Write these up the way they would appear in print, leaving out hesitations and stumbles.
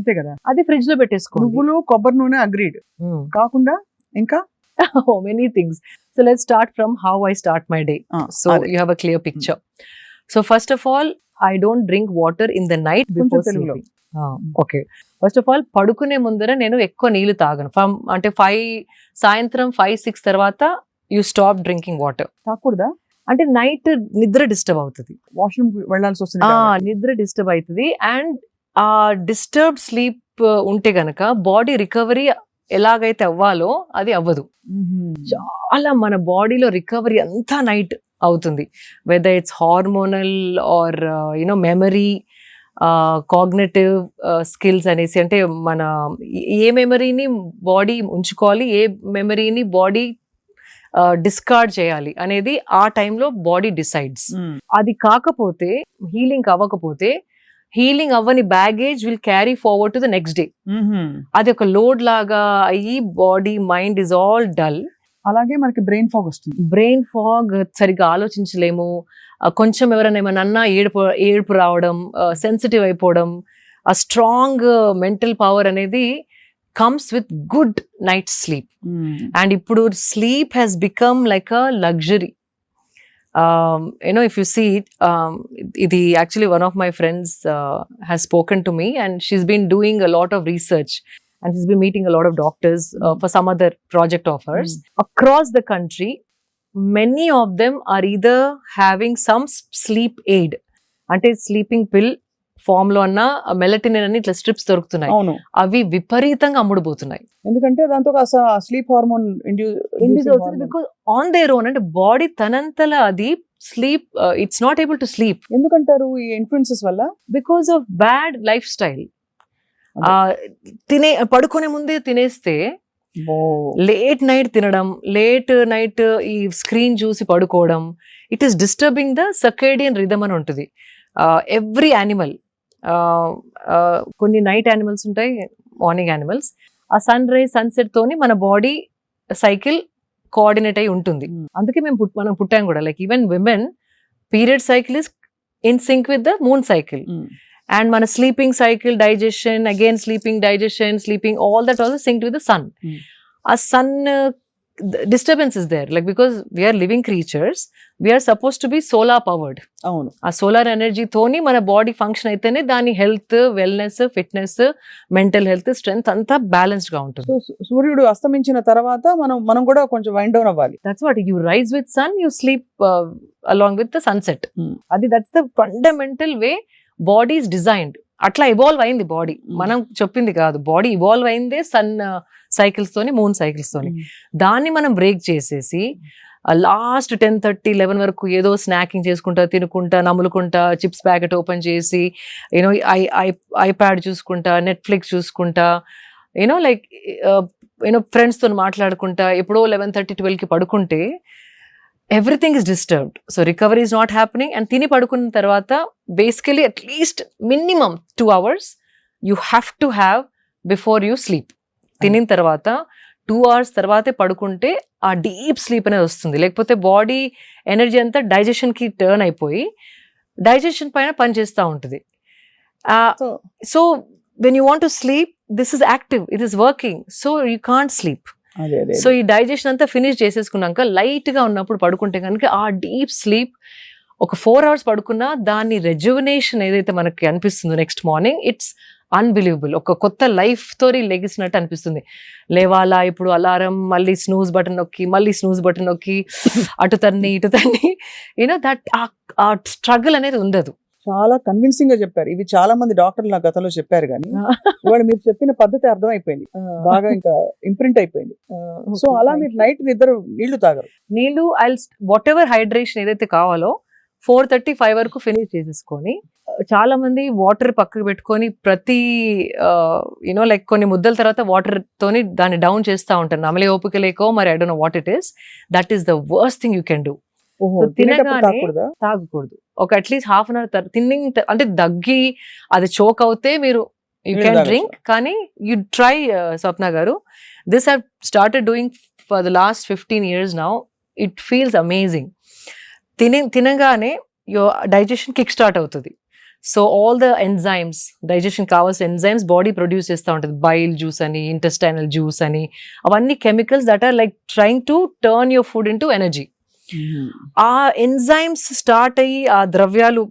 అంతే కదా. అది ఫ్రిడ్జ్ లో పెట్టేసుకోండి. నువ్వులు కొబ్బరి నూనె అగ్రీడ్ కాకుండా ఇంకా many things. So let's start from how I start my day. So you have a clear picture. So first of all, I don't drink water in the night before sleeping. Okay. First of all, పడుకునే ముందర నేను ఎక్కువ నీళ్లు తాగను. అంటే 5 సాయంత్రం 5-6 తర్వాత you stop drinking water. తాగకూడదా? అంటే నైట్ నిద్ర డిస్టర్బ్ అవుతుంది, వాష్రూమ్ వెళ్ళాల్సి వస్తుంది, నిద్ర డిస్టర్బ్ అవుతుంది. అండ్ ఆ డిస్టర్బ్ స్లీప్ ఉంటే గనక బాడీ రికవరీ ఎలాగైతే అవ్వాలో అది అవ్వదు. చాలా మన బాడీలో రికవరీ అంతా నైట్ అవుతుంది. Whether it's hormonal or you know memory, cognitive skills అనేసి, అంటే మన ఏ మెమరీని బాడీ ఉంచుకోవాలి, ఏ మెమరీని బాడీ డిస్కార్డ్ చేయాలి అనేది ఆ టైంలో బాడీ డిసైడ్స్. అది కాకపోతే, హీలింగ్ అవ్వకపోతే, హీలింగ్ అవ్వని baggage will carry forward to the next day. అది ఒక లోడ్ లాగా అయ్యి body mind is all dull. అలాగే మనకి బ్రెయిన్ ఫాగ్ వస్తుంది. బ్రెయిన్ ఫాగ్, సరిగ్గా ఆలోచించలేము, కొంచెం ఎవరైనా ఏమైనా అన్నా ఏడుపు రావడం, సెన్సిటివ్ అయిపోవడం. ఆ స్ట్రాంగ్ మెంటల్ పవర్ అనేది comes with good night sleep. And ఇప్పుడు sleep has become like a luxury. You know, if you see it, ఇది actually one of my friends has spoken to me, and she's been doing a lot of research, and she's been meeting a lot of doctors for some other project of hers across the country. Many of them are either having some sleep aid, అంటే sleeping పిల్ form లో అన్న మెలటినిన్ అని ఇట్లా strips దొరుకుతున్నాయి. అవి విపరీతంగా అమ్ముడుపోతున్నాయి. ఎందుకంటే దాంతో స్లీప్ హార్మోన్ ఇండ్యూస్ అవుతుంది. బికాజ్ ఆన్ దేర్ ఓన్, అంటే బాడీ తనంతల అది sleep, it's not able to sleep. ఎందుకంటారు ఈ ఇన్ఫ్లుయెన్సెస్ వల్ల? Because of bad life style. పడుకునే ముందే తినేస్తే, లేట్ నైట్ తినడం, లేట్ నైట్ ఈ స్క్రీన్ చూసి పడుకోవడం, it is disturbing the circadian rhythm అని ఉంటుంది. ఎవ్రీ యానిమల్, కొన్ని నైట్ యానిమల్స్ ఉంటాయి, మార్నింగ్ యానిమల్స్. ఆ సన్ రైజ్ సన్సెట్ తోని మన బాడీ సైకిల్ కోఆర్డినేట్ అయి ఉంటుంది. అందుకే మనం పుట్టాం కూడా. Like even women period cycle is in sync with the moon cycle. And మన sleeping cycle, digestion, again sleeping, digestion, sleeping, all that also synced with the sun. ఆ sun disturbance is there, like because we are living creatures, we are supposed to be solar powered. అవును, ఆ solar energy తోని మన body function అయితేనే దాని health, wellness, fitness, mental health, strength అంతా balanced గా ఉంటుంది. సూర్యుడు అస్తమించిన తర్వాత మనం కూడా కొంచెం వైండ్ డౌన్ అవ్వాలి. That's what you rise with sun, you sleep along with the sunset. అది that's the fundamental way body is designed. అట్లా ఇవాల్వ్ అయింది బాడీ, మనం చెప్పింది కాదు. బాడీ ఇవాల్వ్ అయిందే సన్ సైకిల్స్ తోని, మూన్ సైకిల్స్ తోని. దాన్ని మనం బ్రేక్ చేసేసి లాస్ట్ 10:30-11 వరకు ఏదో స్నాకింగ్ చేసుకుంటా, తినుకుంటా, నములుకుంటా, చిప్స్ ప్యాకెట్ ఓపెన్ చేసి, యూనో ఐప్యాడ్ చూసుకుంటా, నెట్ఫ్లిక్స్ చూసుకుంటా, యూనో లైక్ యూనో ఫ్రెండ్స్ తో మాట్లాడుకుంటా, ఎప్పుడో 11:30-12కి పడుకుంటే everything is disturbed. So recovery is not happening. And తిని పడుకున్న తర్వాత basically at least minimum 2 hours you have to have before you sleep. తినిన తర్వాత 2 hours తర్వాతే పడుకుంటే ఆ డీప్ స్లీప్ అనేది వస్తుంది. లేకపోతే బాడీ ఎనర్జీ అంతా డైజెషన్ కి టర్న్ అయిపోయి డైజెషన్ పైన పనిచేస్తూ ఉంటుంది. So when you want to sleep, this is active, it is working, so you can't sleep. So ఈ డైజెషన్ అంతా ఫినిష్ చేసేసుకున్నాక లైట్ గా ఉన్నప్పుడు పడుకుంటే కనుక ఆ డీప్ స్లీప్ ఒక 4 hours పడుకున్నా దాని రెజ్యువనేషన్ ఏదైతే మనకి అనిపిస్తుందో నెక్స్ట్ మార్నింగ్, ఇట్స్ అన్బిలీవబుల్. ఒక కొత్త లైఫ్ స్టోరీ లెగిసినట్టు అనిపిస్తుంది. లేవాలా, ఇప్పుడు అలారం, మళ్ళీ స్నూజ్ బటన్ నొక్కి, మళ్ళీ స్నూజ్ బటన్ నొక్కి, అటు తన్ని ఇటు తన్ని, యూనో దట్ ఆ స్ట్రగుల్ అనేది ఉండదు. చాలా కన్విన్సింగ్ గా చెప్పారు. ఇవి చాలా మంది డాక్టర్లు నా గతంలో చెప్పారు, కానీ ఇవాళ మీరు చెప్పిన పద్ధతి అర్థం అయిపోయింది, బాగా ఇంకా ఇంప్రింట్ అయిపోయింది. సో అలా మీరు నైట్ నిద్ర నీళ్లు తాగరు? నీళ్లు వాట్ ఎవర్ హైడ్రేషన్ ఏదైతే కావాలో 4:30-5 వరకు ఫినిష్ చేసేసుకొని, చాలా మంది వాటర్ పక్కకు పెట్టుకొని ప్రతి యూనో లైక్ కొన్ని ముద్దల తర్వాత వాటర్ తోని దాన్ని డౌన్ చేస్తూ ఉంటారు. నమలే ఓపిక లేకో మరి, I don't know what it is. That is the worst thing you can do. తినగానే తాగకూడదు. ఒక అట్లీస్ట్ హాఫ్ అన్ అవర్ తిన్నింగ్, అంటే దగ్గి అది చోక్ అవుతే మీరు యూ కెన్ డ్రింక్. కానీ యూ ట్రై, స్వప్న గారు, this have started doing for the last 15 years now. It feels amazing. తినగానే డైజెషన్ కిక్ స్టార్ట్ అవుతుంది. So all the enzymes, digestion కావాల్సిన ఎంజైమ్స్ బాడీ ప్రొడ్యూస్ చేస్తూ ఉంటుంది. బైల్ జ్యూస్ అని, ఇంటెస్టైనల్ జ్యూస్ అని, అవన్నీ chemicals that are like trying to turn your food into energy. ఆ enzymes start అయ్యి ఆ ద్రవ్యాలు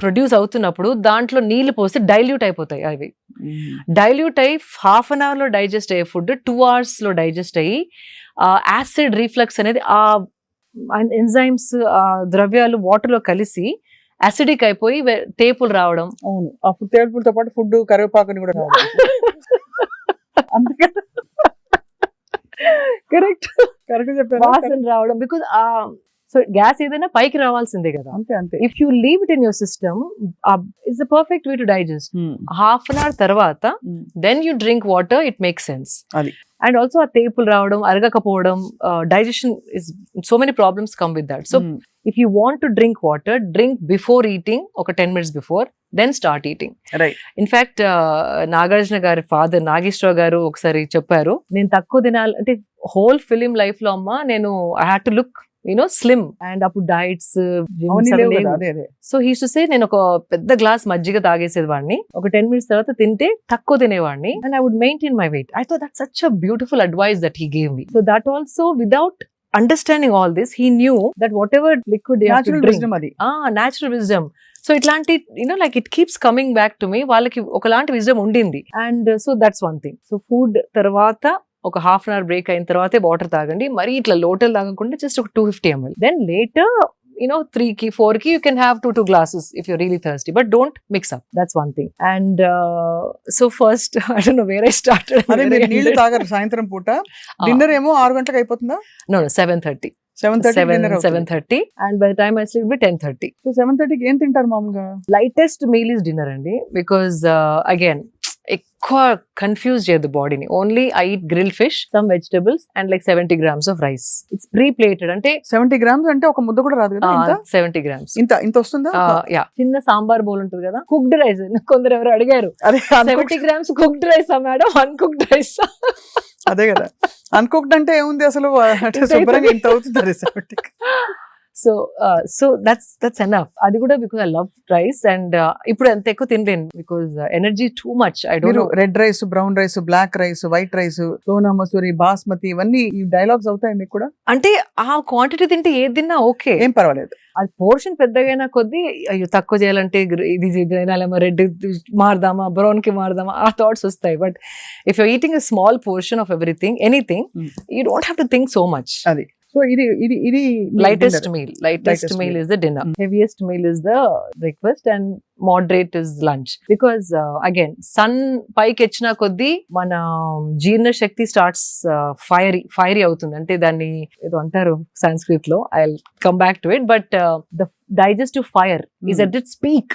ప్రొడ్యూస్ అవుతున్నప్పుడు దాంట్లో నీళ్లు పోస్తే డైల్యూట్ అయిపోతాయి. అవి డైల్యూట్ అయ్యి హాఫ్ అన్ అవర్ లో డైజెస్ట్ అయ్యే ఫుడ్ 2 hours లో డైజెస్ట్ అయ్యి యాసిడ్ రీఫ్లక్స్ అనేది ఆ ఎంజైమ్స్ ద్రవ్యాలు వాటర్ లో కలిసి యాసిడిక్ అయిపోయి తేపులు రావడం. అవును, ఆ ఫుడ్ తేపులతో పాటు ఫుడ్ కరివేపాకుని కూడా రావడం. అందుకే కరెక్ట్ కరెక్ట్ చెప్పారు. వాసన రావడం. బికాజ్ సో గ్యాస్ ఏదైనా పైకి రావాల్సిందే కదా. అంతే అంతే. If you leave it in your system, it's the perfect way to digest. Half an hour తర్వాత then you drink water, it makes sense. అది. అండ్ ఆల్సో ఆ తేపులు రావడం, అరగకపోవడం, digestion is so many problems come with that. So if you want to drink water, drink before eating, ఒక 10 minutes before, then start eating. In fact Nagarjuna గారి father Nageswararao గారు ఒకసారి చెప్పారు, నేను తక్కువ తినాలి అంటే హోల్ ఫిలిం లైఫ్ లో అమ్మా నేను I had to look slim. And అప్పుడు diets, so he to say నేను ఒక పెద్ద గ్లాస్ మజ్జిగ తాగేసేది వాడిని, ఒక 10 minutes తర్వాత తింటే తక్కువ తినేవాడిని, and I would maintain my weight. I thought that's such a beautiful advice that he gave me. So that also without understanding all this, he knew that whatever liquid natural wisdom. So ఇట్లాంటి like it keeps coming back to me. వాళ్ళకి ఒకలాంటి wisdom ఉండింది. And so that's one thing. So food తర్వాత ఒక half an hour break అయిన తర్వాతే water తాగండి. మరి ఇట్లా లోటల్ తాగకుండా జస్ట్ ఒక 250 ml. Then later 3 4 you can have 2 glasses if you're really thirsty, but don't mix up. That's one thing. And so first I don't know where I started. అదే మీరు నీళ్లు తాగరు సాయంత్రం పూట. డిన్నర్ ఏమో 6 గంటలకు అయిపోతుందా? No, 7:30. 7:30 and by the time I sleep, 10:30. So 7:30 కి ఏం తింటారు మామూలుగా? Lightest meal is dinner అండి. Because again ఎక్కువ కన్ఫ్యూజ్ చేయదు బాడీని. Only I eat grill fish, some vegetables and like 70 grams of rice. It's pre plated. అంటే 70 grams అంటే ఒక ముద్ద కూడా రాదు కదా? 70 grams. ఇంత వస్తుందా? యా, చిన్న సాంబార్ బౌల్ ఉంటుంది కదా, కుక్డ్ రైస్. కొందరు ఎవరు అడిగారు, 70 grams cooked rice madam, uncooked rice. అదే కదా, అన్కుక్డ్ అంటే ఏముంది అసలు, శుభ్రంగా ఇంత అవుతుంది 70. So that's enough. అది కూడా because I love rice and ఇప్పుడు అంత ఎక్కువ తినలేను because energy too much. I don't know. Red rice, brown rice, black rice, white rice, Sona Masuri, basmati, ఇవన్నీ ఈ డైలాగ్స్ అవుతాయి మీకు కూడా? అంటే ఆ క్వాంటిటీ తింటే ఏది తిన్నా ఓకే, ఏం పర్వాలేదు. అది పోర్షన్ పెద్దగైనా కొద్దీ అయ్యో తక్కువ చేయాలంటే ఇది తినాలేమో, రెడ్ మారదామా, బ్రౌన్ కి మారదామా, ఆ థాట్స్ వస్తాయి. But if you eating a small portion of anything you don't have to think so much. అది. సో ఇది lightest meal is the dinner. Heaviest meal is the breakfast and moderate is lunch. Because again sun పైకి ఎచ్చినా కొద్దీ మన జీర్ణ శక్తి starts fiery అవుతుంది. అంటే దాన్ని ఏదో అంటారు సంస్కృత్ లో, I will come back to it. But the digestive fire is at its peak.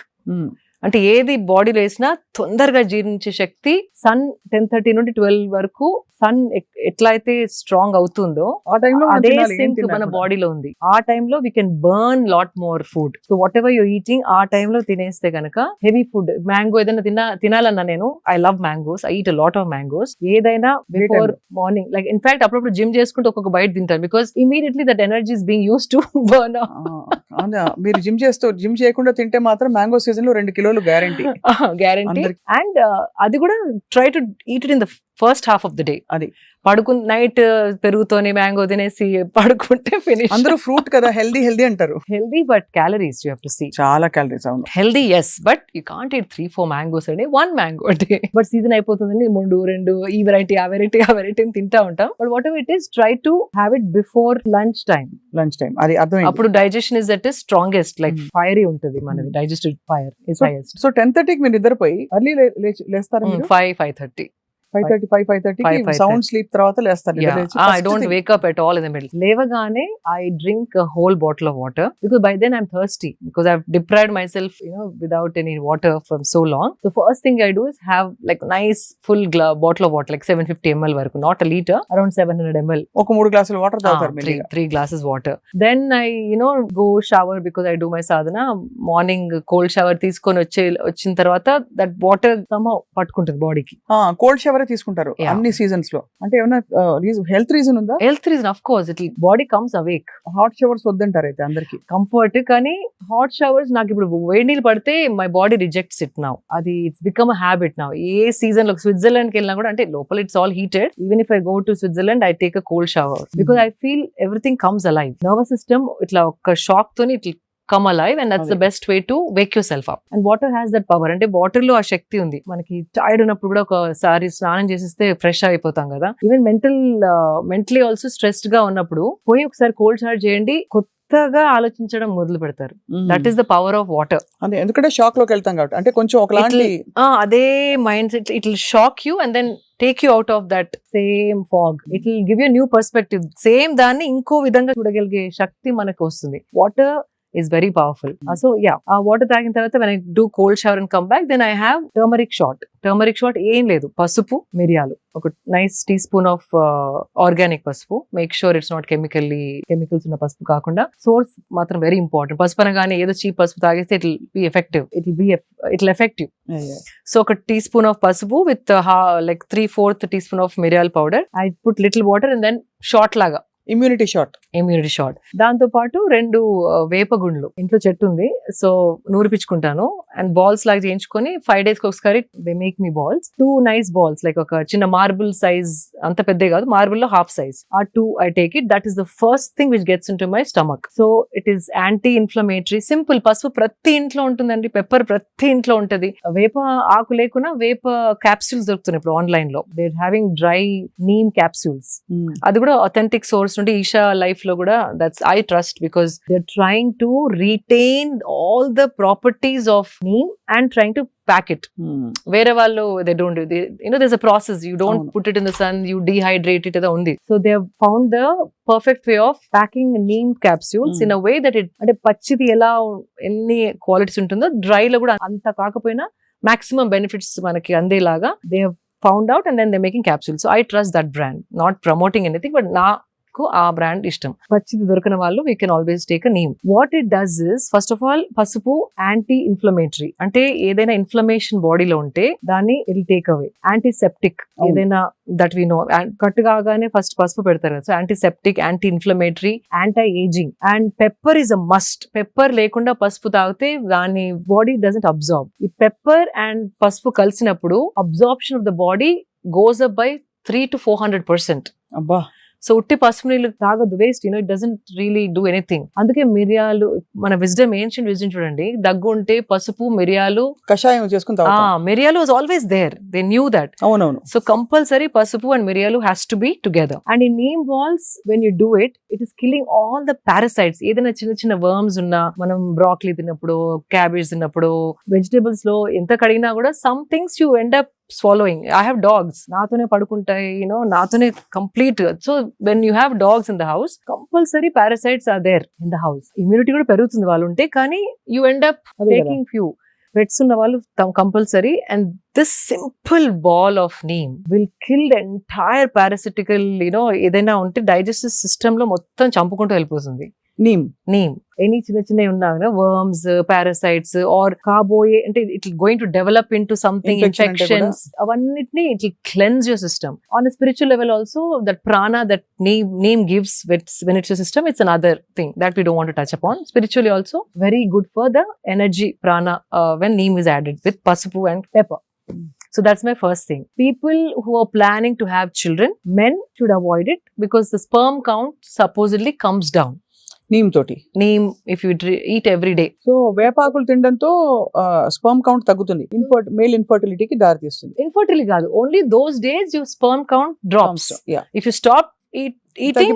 అంటే ఏది బాడీలో వేసినా తొందరగా జీర్ణించే శక్తి సన్ 10:30 నుండి 12 వరకు సన్ ఎట్లా అయితే స్ట్రాంగ్ అవుతుందో అదే సింక్ మన బాడీలో ఉంది. ఆ టైంలో we can burn lot more food. So what ever you're eating ఆ టైంలో తినేస్తే కనుక హెవీ ఫుడ్, మ్యాంగో ఏదైనా తినాలన్నా, నేను I love mangoes, I eat a lot of mangoes. ఏదైనా బిఫోర్ మార్నింగ్, లైక్ ఇన్ఫాక్ట్ అప్పుడప్పుడు జిమ్ చేసుకుంటూ ఒక్కొక్క బైట్ తింటాను because immediately that energy is being used to burn. మీరు జిమ్ చేయకుండా తింటే మాత్రం మ్యాంగో సీజన్ లో 2 kilos గ్యారంటీ. అండ్ అది కూడా try to eat it in the first half of the day. అది పడుకుని నైట్ పెరుగుతోని మ్యాంగో తినేసి పడుకుంటే ఫినిష్. అందరూ ఫ్రూట్ కదా, హెల్దీ అంటారు. Healthy but calories you have to see. చాలా క్యాలరీస్. అవును, healthy yes, but you can't eat 3-4 mangoes అండి, 1 మ్యాంగో అంటే. బట్ సీజన్ అయిపోతుందండి, 3-2 ఈ వెరైటీ ఆ వెరైటీ తింటా ఉంటాం. But what ever it is, try to have it before lunch time. అది అర్థమైంది. అప్పుడు digestion is that is strongest, like fiery ఉంటుంది మనది, digestive fire is highest. So 10:30 మీరు నిద్రపోయి అర్లీ లేస్తారు? 5:30 5:30 సౌండ్ స్లీప్ తర్వాత లేస్తారు. I don't wake up at all in the middle. లేవగానే I drink a whole bottle of water because by then I'm thirsty because I've deprived myself without any water from so long. So first thing I do is have like nice full bottle of water, like 750 ml వరకు, not a liter, around 700 ml. ఒక 3 glasses water తాగుతారు? 3 glasses water. Then I go shower because I do my sadhana. Morning cold shower తీసుకొని వచ్చిన తర్వాత that water somehow పట్టుకుంటుంది బాడీకి. Cold shower తీసుకుంటారు Yeah. అన్ని సీజన్స్ లో. అంటే ఏమైనా హెల్త్ రీజన్ ఉందా? Health reason of course it body comes awake. Hot showers వద్దంటారు అయితే అందరికి. కంఫర్ట్ కానీ హాట్ షవర్స్ నాకు ఇప్పుడు వేడి నీళ్ళు పడితే my body rejects it now. అది it's become a habit now. ఏ సీజన్ లో స్విట్జర్లాండ్ కి వెళ్ళినా కూడా అంటే లోపల it's all heated. Even if I go to Switzerland I take a cold shower because I feel everything comes alive. Nervous system ఇట్లా ఒక షాక్ తోని ఇట్లా come alive and that's the best way to wake yourself up. And water has that power. అంటే water లో ఆ శక్తి ఉంది. మనకి tired ఉన్నప్పుడు కూడా ఒకసారి స్నానం చేసేస్తే ఫ్రెష్ అయిపోతాం కదా. ఈవెన్ మెంటలీ ఆల్సో స్ట్రెస్డ్ గా ఉన్నప్పుడు పోయి ఒకసారి కోల్డ్ షవర్ చేయండి, కొత్తగా ఆలోచించడం మొదలు పెడతారు. That is the power of water. అంటే ఎందుకంటే షాక్ లోకి వెళ్తాం కాబట్టి, అంటే కొంచెం ఒకలాంటి అదే mind set it will shock you and then take you out of that same fog. It will give you a new perspective. Same దాన్ని ఇంకో విధంగా చూడగలిగే శక్తి మనకు వస్తుంది. Water is very powerful. So yeah, water తాగిన తర్వాత when I do cold shower and come back, then I have turmeric shot. Turmeric shot ఏం లేదు, పసుపు మిరియాలు, ఒక nice teaspoon of organic పసుపు. Make sure it's not chemicals ఉన్న పసుపు కాకుండా సోర్స్ మాత్రం వెరీ ఇంపార్టెంట్. పసుపు అనగానే ఏదో చీప్ పసుపు తాగేస్తే it will effect you. So ఒక టీ స్పూన్ ఆఫ్ పసుపు with like 3/4 teaspoon of మిరియాల powder. I put little water and then shot లాగా ఇమ్యూనిటీ షాట్. దాంతో పాటు 2 వేపగుండ్లు, ఇంట్లో చెట్టు ఉంది సో నూరిపించుకుంటాను అండ్ బాల్స్ లాగా చేయించుకొని 5 days కి ఒకసారి they make me balls. 2 nice balls like ఒక చిన్న మార్బుల్ సైజ్, అంత పెద్ద కాదు, మార్బుల్ లో హాఫ్ సైజ్. ఆ 2 I take it. That is the first thing which gets into my stomach. So it is anti-inflammatory. Simple. పసుపు ప్రతి ఇంట్లో ఉంటుందండి, పెప్పర్ ప్రతి ఇంట్లో ఉంటది. వేప ఆకు లేకున్నా వేప క్యాప్సూల్స్ దొరుకుతున్నాయి ఇప్పుడు ఆన్లైన్ లో. They having dry neem capsules. అది కూడా అథెంటిక్ సోర్స్ నుండి ఈషా లైఫ్ లో కూడా that's I trust because they are trying to retain all the properties of neem and trying to pack it. వేరే వాళ్ళు they don't do, there's a process. You don't put it in the sun, you dehydrate it ada undi. So they have found the perfect way of packing neem capsules in a way that it అంటే పచ్చిది ఎలా ఎన్ని qualities ఉంటుందో dry లో కూడా అంత కాకపోయినా maximum benefits మనకి అందేలాగా they have found out and then they're making capsules. So I trust that brand. Not promoting anything, but ఆ బ్రాండ్ ఇష్టం. పచ్చిది దొరకని వాళ్ళు we can always take a neem. What it does is first of all పసుపు anti inflammatory. అంటే ఏదైనా inflammation బాడీలో ఉంటే దాన్ని ఇట్ టేక్ అవే. యాంటీసెప్టిక్ ఏదైనా దట్ వి నో, కట్టు కాగానే ఫస్ట్ పసుపు పెడతారు కదా. So antiseptic, anti inflammatory, anti ageing. And pepper is a must. Pepper లేకుండా పసుపు తాగితే దాని బాడీ డజంట్ అబ్జార్బ్. ఈ పెప్పర్ అండ్ పసుపు కలిసినప్పుడు absorption of the body goes up by 300 to 400%. అబ్బా. సో ఉట్టి పసుపు నీళ్ళు తాగదు, waste. It doesn't really do anything. అందుకే మిరియాలు, మన విజ్డమ్, ఏన్షియంట్ విజ్డమ్ చూడండి, దగ్గు ఉంటే పసుపు మిరియాలు కషాయం చేసుకుని తాగుతాం. మిరియాలు was always there, they knew that. అవునవును. సో కంపల్సరీ పసుపు అండ్ మిరియాలు has to be together. And ఈ neem balls when you do it is killing all the parasites. ఏదైనా చిన్న చిన్న వర్మ్స్ ఉన్నా, మనం బ్రాక్లీ తిన్నప్పుడు, క్యాబేజ్ తిన్నప్పుడు, వెజిటేబుల్స్ లో ఎంత కడిగినా కూడా some things you end up swallowing. I have dogs, నాతోనే పడుకుంటాయి, నాతోనే complete. So when you have dogs in the house, compulsory parasites are there in the house. Immunity కూడా పెరుగుతుంది వాళ్ళు ఉంటే, కానీ you end up taking few. Pets ఉన్న వాళ్ళు compulsory. And this simple ball of neem will kill the entire parasitical, ఏదైనా ఉంటే digestive system లో మొత్తం చంపుకుంటూ వెళ్ళిపోతుంది. నీమ్ ఎనీ చిన్న చిన్నవి ఉన్నా వర్మ్స్, పారాసైట్స్ ఆర్ కాబోయే, అంటే it going to develop into something, infections, అవన్నిటిని it will cleanse your system. On spiritual level also that prana that name gives when it's your system, it's another thing that we don't want to touch upon. Spiritually also very good for the energy prana when neem is added with pasupu and pepper. So that's my first thing. People who are planning to have children, men should avoid it because the sperm count supposedly comes down. Neem if you eat every day. So వేపాకులు తినడంతో sperm count తగ్గుతుంది, male ఇన్ఫర్టిలిటీకి దారి తీస్తుంది. Infertility కాదు, only those days your sperm count drops. If you stop eating,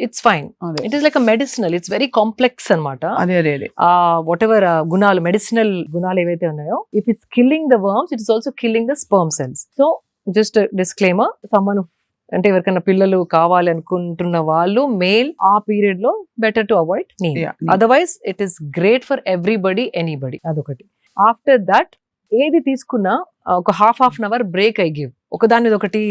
it's fine. It is like a medicinal, it's very complex anamata. Whatever gunalu, medicinal gunalu evaithe unnayo, if it's killing the worms, it is also killing the sperm cells. So just a disclaimer, someone అంటే ఎవరికైనా పిల్లలు కావాలి అనుకుంటున్న వాళ్ళు male ఆ period లో better to avoid neem. Otherwise it is great for everybody, anybody. అదొకటి. After that ఏది తీసుకున్నా ఒక half an hour break I give. ఒకదాని మీద ఒకటి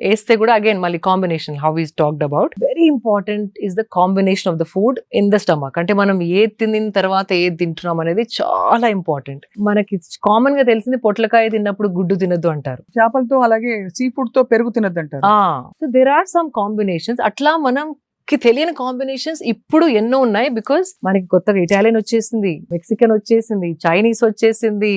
వేస్తే కూడా అగైన్ మళ్ళీ combination how is talked about very important is the combination of the food in the stomach. అంటే మనం ఏది తిన్న తర్వాత ఏది తింటున్నాం అనేది చాలా ఇంపార్టెంట్. మనకి కామన్ గా తెలిసింది పొట్లకాయ తిన్నప్పుడు గుడ్డు తినద్దు అంటారు, చేపలతో అలాగే సీ ఫుడ్ తో పెరుగు తినద్దు అంటారు. So there are some combinations. అట్లా మనం తెలియని కాంబినేషన్స్ ఇప్పుడు ఎన్నో ఉన్నాయి. బికాస్ మనకి కొత్తగా ఇటాలియన్ వచ్చేసింది, మెక్సికన్ వచ్చేసింది, చైనీస్ వచ్చేసింది,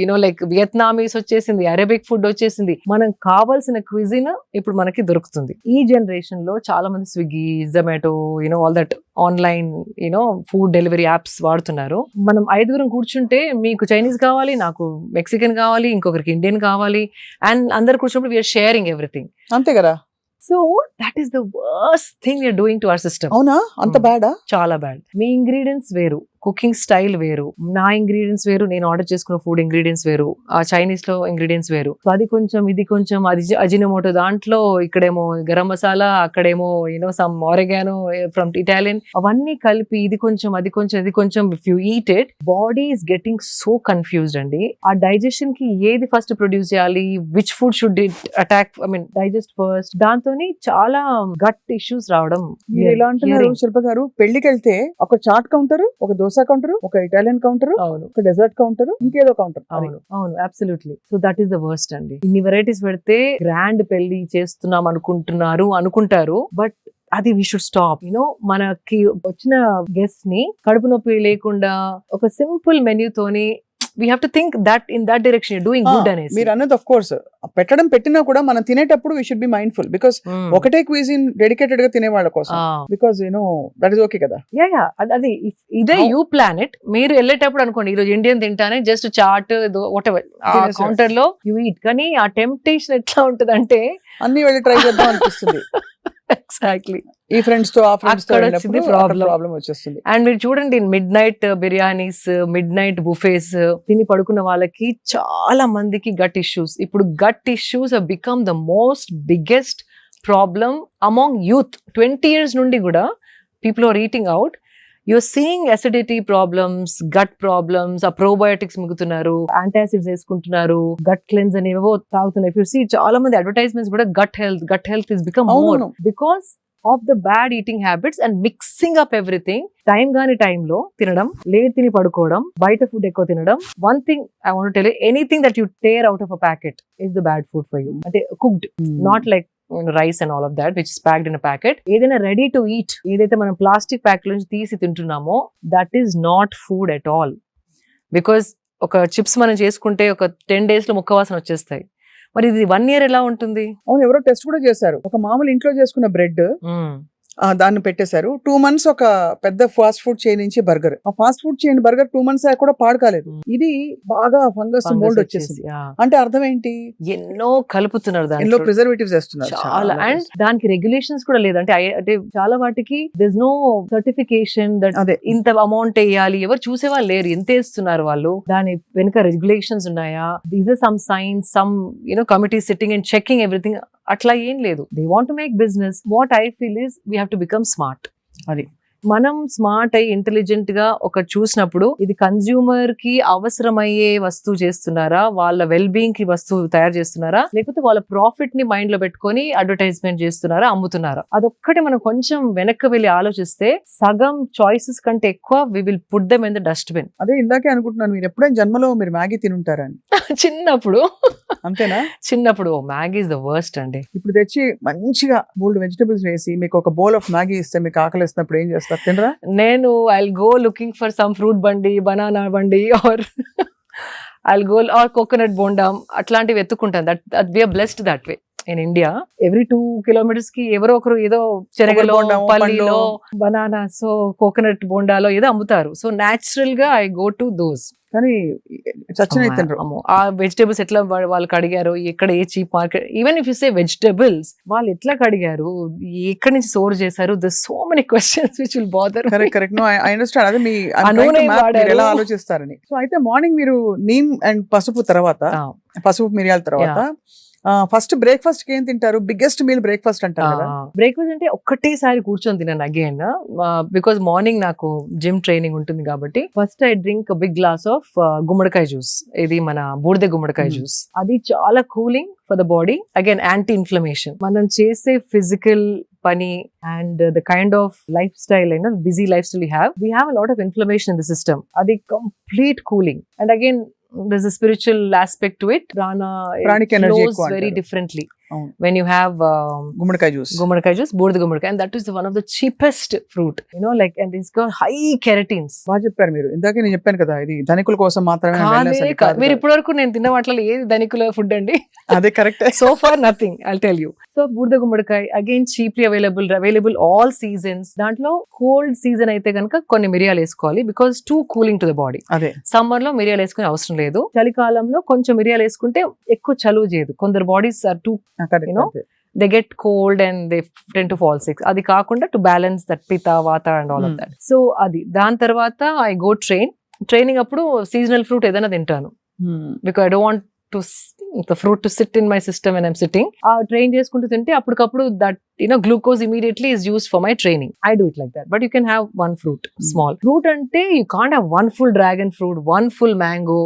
యూనో లైక్ వియత్నామీస్ వచ్చేసింది, అరబిక్ ఫుడ్ వచ్చేసింది. మనం కావాల్సిన క్విజిన్ ఇప్పుడు మనకి దొరుకుతుంది. ఈ జనరేషన్ లో చాలా మంది Swiggy, Zomato, you know all that online you know food delivery apps వాడుతున్నారు. మనం 5 కూర్చుంటే మీకు చైనీస్ కావాలి, నాకు మెక్సికన్ కావాలి, ఇంకొకరికి ఇండియన్ కావాలి, అండ్ అందరు కూర్చున్నప్పుడు వీఆర్ షేరింగ్ ఎవ్రీథింగ్. అంతే కదా. So that is the worst thing you're doing to our system. అవునా, అంత బ్యాడా? చాలా బ్యాడ్. మీ ఇంగ్రీడియంట్స్ వేరు, కుకింగ్ స్టైల్ వేరు, నా ఇంగ్రీడియంట్స్ వేరు, నేను ఆర్డర్ చేసుకున్న ఫుడ్ ఇంగ్రీడియంట్స్ వేరు, ఆ చైనీస్ లో ఇంగ్రీడియంట్స్ వేరు. సో అది కొంచెం ఇది కొంచెం, అది అజినోమోటో దాంట్లో, ఇక్కడేమో గరం మసాలా, అక్కడేమో యూనో సమ్ ఆరెగానో ఫ్రమ్ ఇటాలియన్, అవన్నీ కలిపి ఇది కొంచెం అది కొంచెం ఇది కొంచెం. If you eat it, body is getting so confused అండి. ఆ డైజెషన్ కి ఏది ఫస్ట్ ప్రొడ్యూస్ చేయాలి, which food should it attack, I mean digest first, దాంతో చాలా గట్ ఇష్యూస్ రావడం. మీరు ఎలా అంటున్నారు శిల్ప గారు? పెళ్లికి వెళ్తే ఒక చాట్ కౌంటర్, ఒక దోసా కౌంటర్, ఒక ఇటాలియన్ కౌంటర్, ఒక డెజర్ట్ కౌంటర్, ఇంకేదో కౌంటర్. అవును అవును, absolutely. So that is the worst అండి. ఇన్ని వెరైటీస్ పెడితే గ్రాండ్ పెళ్లి చేస్తున్నాం అనుకుంటారు, బట్ అది వీ షుడ్ స్టాప్. యూనో మనకి వచ్చిన గెస్ట్ ని కడుపు నొప్పి లేకుండా ఒక సింపుల్ మెన్యూ తోని we have to think that in that direction you're doing good అనేసి. మీరు అన్నది ఆఫ్ కోర్స్ పెట్టినా కూడా మనం తినేటప్పుడు we should be mindful, because ఒకటే క్విజిన్ డెడికేటెడ్ గా తినే వాళ్ళ కోసం, because you know that is okay కదా. యా అది ఇదే యూ ప్లాన్ ఇట్. మీరు వెళ్ళేటప్పుడు అనుకోండి ఈరోజు ఇండియన్ తింటానే, just chaat whatever counter లో యూ ఈట్. కానీ ఆ టెంప్టేషన్ ఎట్లా ఉంటది అంటే అన్ని వెళ్ళి ట్రై చేద్దాం అనిపిస్తుంది. ఎగ్జాక్ట్లీ. ఈ ఫ్రెండ్స్ తో ఆ ఫ్రెండ్స్ తో ప్రాబ్లం వచ్చేస్తుంది. అండ్ మీరు చూడండి, midnight biryanis, midnight buffets తిని పడుకున్న వాళ్ళకి చాలా మందికి గట్ ఇష్యూస్. ఇప్పుడు gut issues have become the most biggest problem among youth. 20 years నుండి కూడా people are eating out. You're seeing acidity problems, gut problems, ఆ probiotics మిగుతున్నారు, antacids వేసుకుంటున్నారు, gut cleanse అనేవో తాగుతున్నారు. If you see, చాలా మంది అడ్వర్టైజ్మెంట్స్ కూడా gut health is become more because of the bad eating habits and mixing up everything. టైంలో తినడం, late తిని పడుకోవడం, బయట ఫుడ్ ఎక్కువ తినడం. One thing I want to tell you, anything that you tear out of a packet is the bad food for you. అంటే cooked, not like rice and all of that which is packed in a packet. ఏదైనా ready to eat, ఏదైతే మనం plastic pack నుంచి తీసి తింటున్నామో, that is not food at all. Because ఒక chips మనం చేసుకుంటే ఒక 10 days లో ముక్కవాసన వచ్చేస్తాయి. మరి ఇది 1 year ఎలా ఉంటుంది? అవును, ఎవరో టెస్ట్ కూడా చేశారు. ఒక మామూలు ఇంట్లో చేసుకున్న బ్రెడ్ దాన్ని పెట్టేశారు. 2 months ఒక పెద్ద ఫాస్ట్ ఫుడ్ చైన్ నుంచి బర్గర్, ఆ fast food chain burger 2 months కూడా పాడు కాలేదు. ఇది బాగా ఫంగస్ మోల్డ్ వచ్చేసింది. అంటే అర్థం ఏంటి? ఎన్నో కలుపుతున్నారు, దాంట్లో ప్రిజర్వేటివ్స్ వేస్తున్నారు చాలా. అండ్ దానికి రెగ్యులేషన్స్ కూడా లేదు. అంటే చాలా వాటికి దేర్ నో సర్టిఫికేషన్ దట్ ఇంత అమౌంట్ వేయాలి. ఎవరు చూసేవాళ్ళు లేరు, ఎంత వేస్తున్నారు వాళ్ళు, దాని వెనుక రెగ్యులేషన్స్ ఉన్నాయా, these are some signs, some you know committee sitting and checking everything. అట్లా ఏం లేదు. They want to make business. What I feel is we have to become smart. అది మనం స్మార్ట్ అయ్యి ఇంటెలిజెంట్ గా ఒక చూసినప్పుడు, ఇది కన్స్యూమర్ కి అవసరమయ్యే వస్తువు చేస్తున్నారా, వాళ్ళ వెల్ బీయింగ్ కి వస్తువు తయారు చేస్తున్నారా, లేకపోతే వాళ్ళ ప్రాఫిట్ ని మైండ్ లో పెట్టుకొని అడ్వర్టైజ్మెంట్ చేస్తున్నారా, అమ్ముతున్నారా? అదొక్కటి మనం కొంచెం వెనక్కి వెళ్ళి ఆలోచిస్తే సగం చాయిసెస్ కంటే ఎక్కువ we will put them in the dustbin. అదే ఇందాకే అనుకుంటున్నాను, మీరు ఎప్పుడైనా జన్మలో మీరు మ్యాగీ తినుంటారని. చిన్నప్పుడు అంతేనా? చిన్నప్పుడు మ్యాగీ ఇస్ ద వర్స్ట్ అండి. ఇప్పుడు తెచ్చి మంచిగా బోల్డ్ వెజిటబుల్స్ వేసి మీకు ఒక బౌల్ ఆఫ్ మ్యాగీ ఇస్తే మీకు ఆకలిస్తున్నప్పుడు ఏం చేస్తారు? నేను I'll go looking for some fruit బండి, బనానా బండి, or I'll go or coconut బోండా, అట్లాంటివి ఎత్తుకుంటాను. That we are blessed that way. In India every 2 kilometers కి ఎవరో ఒకరు ఏదో చెరగలో, పల్లిలో, బనానాస్, కోకోనట్ బోండాలో ఏదో అమ్ముతారు. సో న్యాచురల్ గా ఐ గో టు దోస్. కానీ ఆ వెజిటేబుల్స్ ఎట్లా వాళ్ళు కడిగారు, ఎక్కడ ఏ cheap market, even if you say vegetables, వాళ్ళు ఎట్లా కడిగారు, ఎక్కడి నుంచి స్టోర్ చేశారు, the so many questions which will bother. Correct. No I understand. అదే మీ ఎలా ఆలోచిస్తారని. సో అయితే మార్నింగ్ మీరు నీమ్ అండ్ పసుపు తర్వాత, పసుపు మిరియాల తర్వాత ఫస్ట్ బ్రేక్ఫాస్ట్ కి ఏం తింటారు? బిగ్గెస్ట్ మీల్ బ్రేక్ఫాస్ట్ అంటారు కదా. బ్రేక్ఫాస్ట్ అంటే ఒక్కటేసారి కూర్చొని తిన్నాను అగైన్, బికాస్ మార్నింగ్ నాకు జిమ్ ట్రైనింగ్ ఉంటుంది కాబట్టి. First I drink big glass of గుమ్మడికాయ జ్యూస్. ఇది మన బూడిద గుమ్మడికాయ జ్యూస్. అది చాలా cooling for the body. Again anti inflammation. మనం చేసే ఫిజికల్ పని and the kind of lifestyle అయినా busy lifestyle we have a lot of inflammation in the system. అది complete cooling. And again there's a spiritual aspect to it. Pranic energy flows very differently when you have గుమ్మడికాయ juice, బూడిద గుమ్మడికాయ, and that is one of the cheapest fruit, like, and it's got high keratins. బాగా చెప్పారు మీరు. ఇందాకే నేను చెప్పాను కదా, ఇది ధనికుల కోసం మాత్రమే wellness అని కాదు. మీరు ఇప్పటి వరకు నేను తిన్న వాటిలో ఏది ధనికుల ఫుడ్ అండి? అదే correct. So far nothing, I'll tell you. So బూడిద గుమ్మడికాయ again cheaply available all seasons. దాంట్లో కోల్డ్ సీజన్ అయితే కనుక కొన్ని మిరియాలు వేసుకోవాలి, because too cooling to the body. అదే సమ్మర్ లో మిరియాలు వేసుకునే అవసరం లేదు. చలికాలంలో కొంచెం మిరియాలు వేసుకుంటే ఎక్కువ చలువ చేయదు. కొందరు bodies are too, they get cold and they tend to fall sick. అది కాకుండా to balance that pitta, vata and all of that. So అది దాని తర్వాత I go training అప్పుడు seasonal fruit ఏదైనా తింటాను, because I don't want the fruit to sit in my system when I'm sitting. Train చేసుకుంటూ తింటే అప్పటికప్పుడు that glucose immediately is used for my training. I do it like that. But you can have one fruit, small fruit అంటే you can't have one full dragon fruit, one full mango.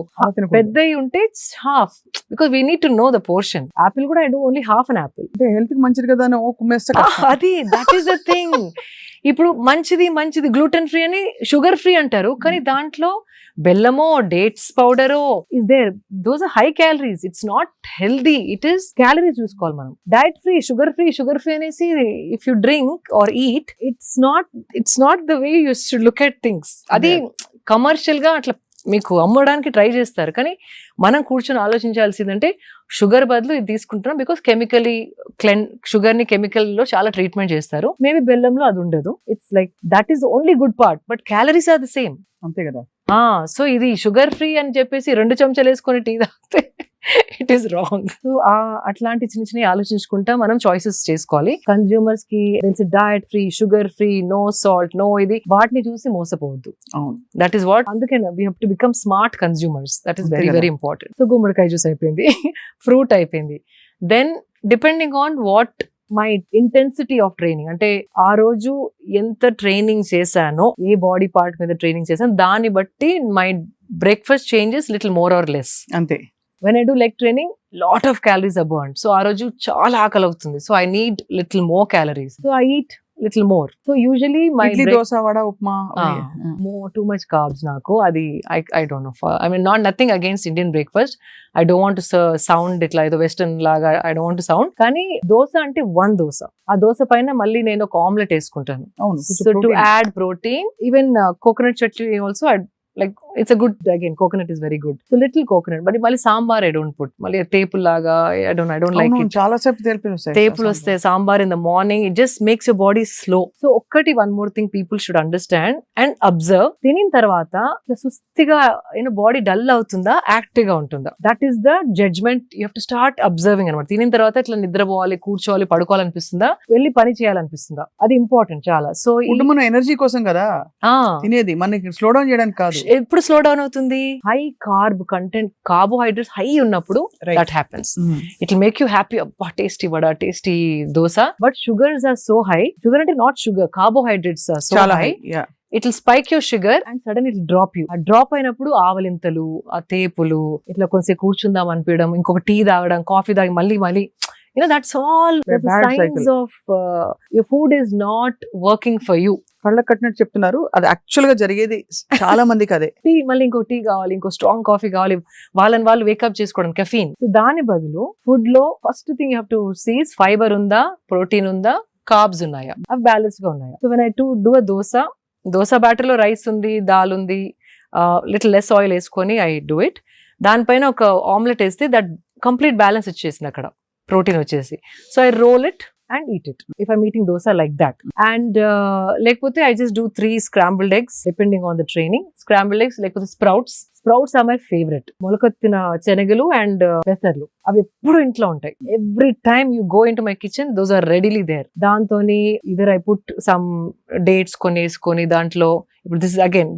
పెద్దవి ఉంటే it's half, because we need to know the portion. Apple కూడా I do only half an apple. అంటే health కి మంచిది కదా అని కుమ్మేస్తే అది that is the thing. ఇప్పుడు మంచిది గ్లూటెన్ ఫ్రీ అని షుగర్ ఫ్రీ అంటారు, కానీ దాంట్లో బెల్లమో డేట్స్ పౌడరో is there. Those are high calories. It's not healthy. It is calories చూసుకోవాలి మనం. డైట్ ఫ్రీ, షుగర్ ఫ్రీ అనేసి if you drink or eat, it's not the way you should look at things. అది commercial గా అట్లా మీకు అమ్మడానికి try చేస్తారు, కానీ మనం కూర్చొని ఆలోచించాల్సిందంటే షుగర్ బదులు ఇది తీసుకుంటున్నాం, బికాస్ షుగర్ ని కెమికల్ లో చాలా ట్రీట్మెంట్ చేస్తారు. మేబీ బెల్లంలో అది ఉండదు. It's like that is only good part, but calories are the same. అంతే కదా. సో ఇది షుగర్ ఫ్రీ అని చెప్పేసి 2 చెంచాలు వేసుకొని టీ తాగితే ఇట్ ఈస్ రాంగ్. సో అట్లాంటి చిన్న ఆలోచించుకుంటా మనం చాయిసెస్ చేసుకోవాలి. కన్స్యూమర్స్ కి తెలిసి diet free, sugar free, no salt, no ఇది, వాటిని చూసి మోసపోవద్దు. That is what. అందుకే we have to become smart consumers. That is very very important. So గుమ్మడికాయ జ్యూస్ అయిపోయింది, ఫ్రూట్ అయిపోయింది. Then depending on what my intensity of training, అంటే ఆ రోజు ఎంత ట్రైనింగ్ చేశానో, ఏ బాడీ పార్ట్ మీద ట్రైనింగ్ చేశాను, దాన్ని బట్టి my breakfast changes little more or less. అంతే. When I do leg training, lot of calories are burned. So ఆ రోజు చాలా ఆకలి అవుతుంది. So I need little more calories. So I eat little more. So usually my idli, dosa, vada, upma, too much carbs నాకు. అది I don't know. I mean, nothing against Indian breakfast. I don't want to sound it like the western లాగా. I don't want to sound. కానీ దోస అంటే one dosa. ఆ దోస పైన మళ్ళీ నేను ఒక ఆమ్లెట్ వేసుకుంటాను. So to add protein, even coconut chutney also like it's a good, again coconut is very good. So little coconut, but mali sambar I don't put. Mali tepul laga I don't like it. Chala sepu tepulu vaste sambar in the morning, it just makes your body slow. So okkati one more thing people should understand and observe. Tinin tarvata sustiga body dull avutunda, active ga untunda, that is the judgment you have to start observing anamata. Tinin tarvata itla nidrabovali, కూర్చోవాలి, పడుకోవాలి అనిపిస్తుందా, వెళ్ళి పని చేయాలనిపిస్తుందా, అది important చాలా. So ఇది మన energy కోసం కదా తినేది, మనకి స్లో డౌన్ చేయడానికి కాదు. ఎప్పుడు స్లో డౌన్ అవుతుంది? High carb content, carbohydrates high ఉన్నప్పుడు that happens. It will make you happy. అబ్బా tasty vada, tasty dosa. But sugars are so high. Sugar అంటే not sugar, carbohydrates are so high. It will spike your sugar and sudden it drop you. ఆ drop అయినప్పుడు ఆవలింతలు, ఆ తేపులు, ఇట్లా కొంచెం కూర్చుందాం అనిపించడం, ఇంకొక టీ తాగడం, కాఫీ తాగి మళ్ళీ that's all the signs of your food is not working for you. కళ్ళకు కట్టినట్టు చెప్తున్నారు, అది యాక్చువల్ గా జరిగేది చాలా మందికి అదే. టీ మళ్ళీ ఇంకో టీ కావాలి, ఇంకో స్ట్రాంగ్ కాఫీ కావాలి, వాళ్ళు వేకప్ చేసుకోవడం, కెఫీన్. సో దాని బదులు ఫుడ్ లో first thing you have to see fibre ఉందా, ప్రోటీన్ ఉందా, కార్బ్స్ ఉన్నాయా, అవి బ్యాలెన్స్ గా ఉన్నాయా. So when I do a dosa batter లో రైస్ ఉంది, దాల్ ఉంది, లిటిల్ లెస్ ఆయిల్ వేసుకొని ఐ డూ ఇట్. దానిపైన ఒక ఆమ్లెట్ వేస్తే దట్ కంప్లీట్ బ్యాలెన్స్ వచ్చేసింది అక్కడ, ప్రోటీన్ వచ్చేసి. So I roll it and eat it if I'm eating dosa like that. And lekapothe I just do 3 scrambled eggs depending on the training. Scrambled eggs, lekapothe sprouts are my favorite. మొలకొత్తిన శనగలు and పెసర్లు అవి ఎప్పుడు ఇంట్లో ఉంటాయి. Every time you go into my kitchen, those are readily there. దాంతోని either I put some dates కొనేసుకొని దాంట్లో, ఇప్పుడు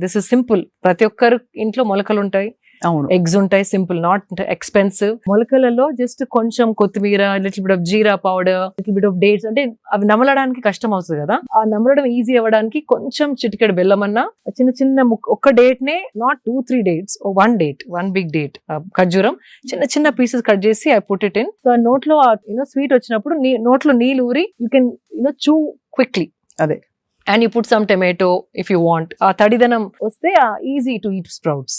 this is simple. ప్రతి ఒక్కరు ఇంట్లో మొలకలు ఉంటాయి, అవును. ఎగ్స్ ఉంటాయి, సింపుల్, నాట్ ఎక్స్పెన్సివ్. మొలకలలో జస్ట్ కొంచెం కొత్తిమీర, little bit of jeera powder, little bit of dates, అంటే అవి నమలడానికి కష్టం అవుతుంది కదా, ఆ నమలడం ఈజీ అవ్వడానికి కొంచెం చిటికెడు బెల్లం అన్నా, చిన్న చిన్న ఒక్క డేట్ నే, not 2-3 dates, one big date, ఖర్జూరం చిన్న చిన్న పీసెస్ కట్ చేసి I put it in. So నోట్లో స్వీట్ వచ్చినప్పుడు నోట్లో నీళ్ళు ఊరి యూ కెన్ చూ క్విక్లీ. అదే. And you put some tomato if you want. ఆ తడిదనం వస్తే easy to eat sprouts.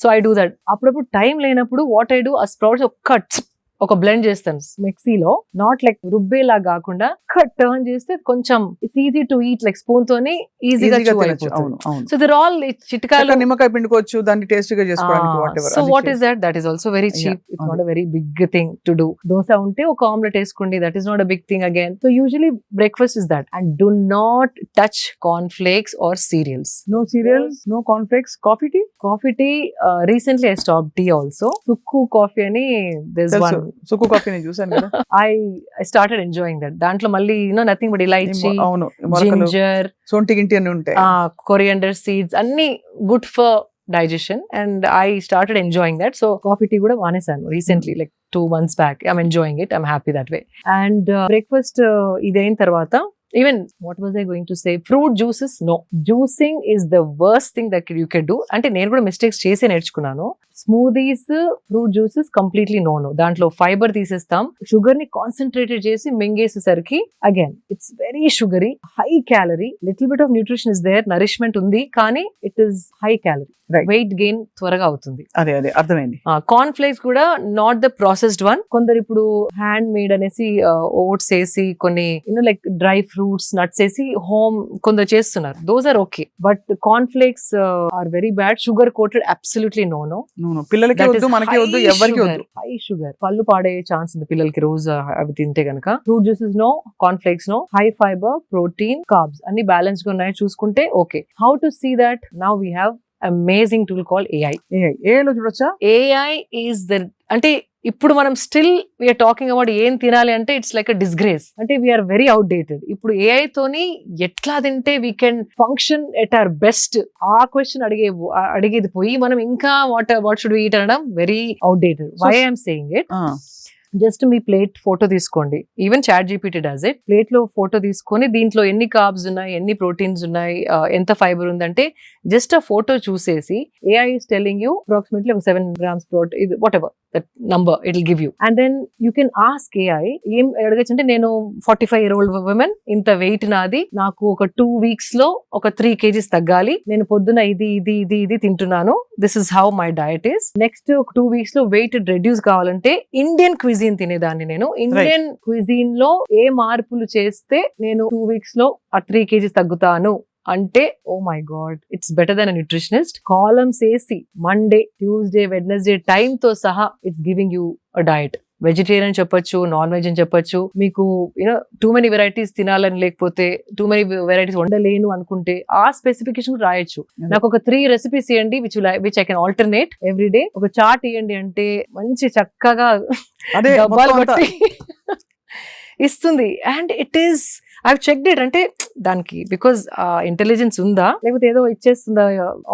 So I do that. అప్పుడప్పుడు టైం లేనప్పుడు వాట్ ఐ డూ, ఆ స్ప్రౌట్స్ ఒక బ్లెండ్ చేస్తాను మిక్సీలో, నాట్ లైక్ రుబ్బేలా కాకుండా టర్న్ చేస్తే కొంచెం it's easy to eat, like spoon తోనే ఈజీగా అయిపోతుంది. సో దర్ ఆల్ చిట్కాలు. నిమ్మకాయ పిండుకోవచ్చు దాన్ని టేస్ట్ గా చేసుకోవడానికి. So what is that? That is also very cheap. It's not a very big thing to do. Dosa ఉంటే ఒక ఆమ్లెట్ వేసుకోండి, that is not a big thing again. So usually breakfast is that. And do not touch corn flakes or cereals. No cereals, no cornflakes. Coffee tea. Recently I stopped tea also. Sukku coffee ani, there's one. Sukku coffee నేను చూసాను కదా. I started enjoying that. దాంట్లో మళ్ళీ nothing but elaichi, అవును, ginger, సొంటి గింటి అన్ని ఉంటాయి, coriander seeds, అన్ని good for digestion, and I started enjoying that. So coffee tea కూడా మానేసాను recently, like 2 months back. I'm enjoying it. I'm happy that way. And breakfast ఇదైన తర్వాత, even what was I going to say, fruit juices, no. Juicing is the worst thing that you can do. అంటే నేను కూడా mistakes చేసి నేర్చుకున్నాను. Smoothies, fruit juices completely no. దాంట్లో fibre తీసేస్తాం, sugar ని concentrated చేసి మింగేసేసరికి again it's very sugary, high calorie. Little bit of nutrition is there, nourishment ఉంది, కానీ it is high calorie. Weight gain త్వరగా అవుతుంది. అదే అర్థమైంది. కార్న్ ఫ్లేక్స్ కూడా నాట్ ద ప్రాసెస్డ్ వన్. కొందరు ఇప్పుడు హ్యాండ్ మేడ్ అనేసి ఓట్స్ వేసి కొన్ని లైక్ డ్రై ఫ్రూట్స్, నట్స్ వేసి హోమ్ కొందరు చేస్తున్నారు. Those are okay, but corn flakes are very bad. Sugar coated, absolutely no. పిల్లలకి వద్దు, మనకి వద్దు, ఎవరికి వద్దు. హై షుగర్, పళ్ళు పాడే ఛాన్స్ ఉంది పిల్లలకి రోజు అవి తింటే గనక. Fruit juices no, corn flakes no. High fibre, protein, carbs అన్ని బ్యాలెన్స్ గా ఉన్నాయి చూసుకుంటే okay. How to see that? Now we have amazing tool called AI. AI లో చూడొచ్చా? AI is the, అంటే ఇప్పుడు మనం స్టిల్ వీఆర్ టాకింగ్ అబౌట్ ఏం తినాలి అంటే ఇట్స్ లైక్ అ డిస్గ్రేస్. అంటే వీఆర్ వెరీ అవుట్డేటెడ్. ఇప్పుడు AI తోని ఎట్లా తింటే we can function at our best, ఆ క్వశ్చన్ అడిగేది పోయి మనం ఇంకా వాట్ షుడ్ వి ఈట్ అనడం very outdated. Why I'm saying it, just మీ ప్లేట్ ఫోటో తీసుకోండి. Even chat GPT does it. Plate లో ఫోటో తీసుకొని దీంట్లో ఎన్ని కార్బ్స్ ఉన్నాయి, ఎన్ని ప్రోటీన్స్ ఉన్నాయి, ఎంత ఫైబర్ ఉందంటే జస్ట్ ఆ ఫోటో చూసేసి AI is telling you approximately 7 grams protein, whatever that number it will give you. And then you can ask AI, ఏం అడగచ్చు అంటే, నేను 45-year-old woman, ఇంత వెయిట్ నాది, నాకు ఒక 2 weeks లో ఒక 3 kgs తగ్గాలి, నేను పొద్దున ఇది తింటున్నాను, this is how my diet is. Next 2 weeks లో వెయిట్ రెడ్యూస్ కావాలంటే ఇండియన్ క్విజిన్ తినేదాన్ని నేను. ఇండియన్ క్విజిన్ లో ఏ మార్పులు చేస్తే నేను 2 weeks లో ఆ 3 kgs తగ్గుతాను అంటే, oh my God, it's better than a nutritionist. Columns వేసి మండే, ట్యూస్డే, వెడ్నెస్డే టైం తో సహా it's giving you a diet. Vegetarian చెప్పొచ్చు, నాన్ వెజ్ అని చెప్పొచ్చు. మీకు టూ మెనీ వెరైటీస్ తినాలని, లేకపోతే టూ మెనీ వెరైటీస్ వండలేను అనుకుంటే ఆ స్పెసిఫికేషన్ రాయొచ్చు. నాకు ఒక 3 recipes ఇవ్వండి which I can alternate every day. ఒక చార్ట్ ఇవ్వండి అంటే మంచి చక్కగా డబ్బాలు కొట్టి ఇస్తుంది. And it is, I checked it. అంటే దానికి బికాస్ ఇంటెలిజెన్స్ ఉందా, లేకపోతే ఏదో ఇచ్చేస్తుందా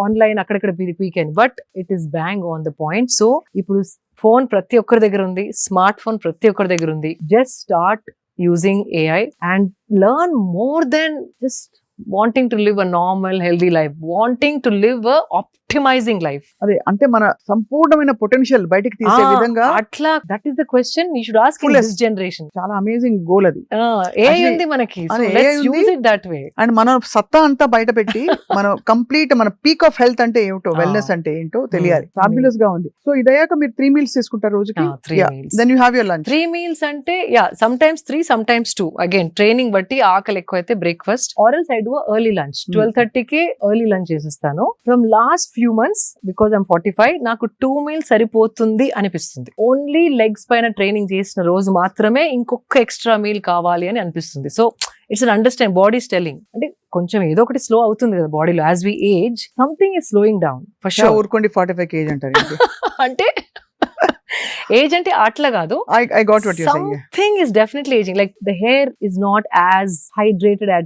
ఆన్లైన్ అక్కడక్కడ పీకెన్, but it is bang on the point. So ఇప్పుడు ఫోన్ ప్రతి ఒక్కరి దగ్గర ఉంది, స్మార్ట్ ఫోన్ ప్రతి ఒక్కరి దగ్గర ఉంది. Just start using AI and learn more than just wanting to live a normal healthy life, wanting to live a optimizing life. అదే, అంటే మన సంపూర్ణమైన పొటెన్షియల్ బయటికి తీసే విధంగా అట్లా, that is the question you should ask in this generation. చాలా amazing goal అది. AI ఉంది మనకి, so let's use it that way. And మన సత్తా అంతా బయట పెట్టి మనం కంప్లీట్ మన పీక్ ఆఫ్ హెల్త్ అంటే ఏమిటో, వెల్నెస్ అంటే ఏంటో తెలియాలి. ఫ్యాబులస్ గా ఉంది. సో ఇదయ్యాక మీరు 3 meals తీసుకుంటారు రోజుకి. 3 meals. Then you have your lunch. 3 meals అంటే some times 3, some times 2. Again training బట్టి ఆకలి ఎక్కువైతే breakfast, or else I do early lunch. 12:30కి ఎర్లీ లంచ్ చేసేస్తాను. From last few months, because I'm 45, నాకు 2 meals సరిపోతుంది అనిపిస్తుంది. ఓన్లీ లెగ్స్ పైన ట్రైనింగ్ చేసిన రోజు మాత్రమే ఇంకొక ఎక్స్ట్రా మీల్ కావాలి అని అనిపిస్తుంది. So it's un understand, body telling. అంటే కొంచెం ఏదో ఒకటి స్లో అవుతుంది కదా బాడీలో. As we age, something is slowing down for sure. ఊరుకోండి, 45 kg అంటారు. అంటే ఏజ్ అంటే అట్లా కాదు. I got what you're saying. Something is definitely aging. Like the hair is not as hydrated as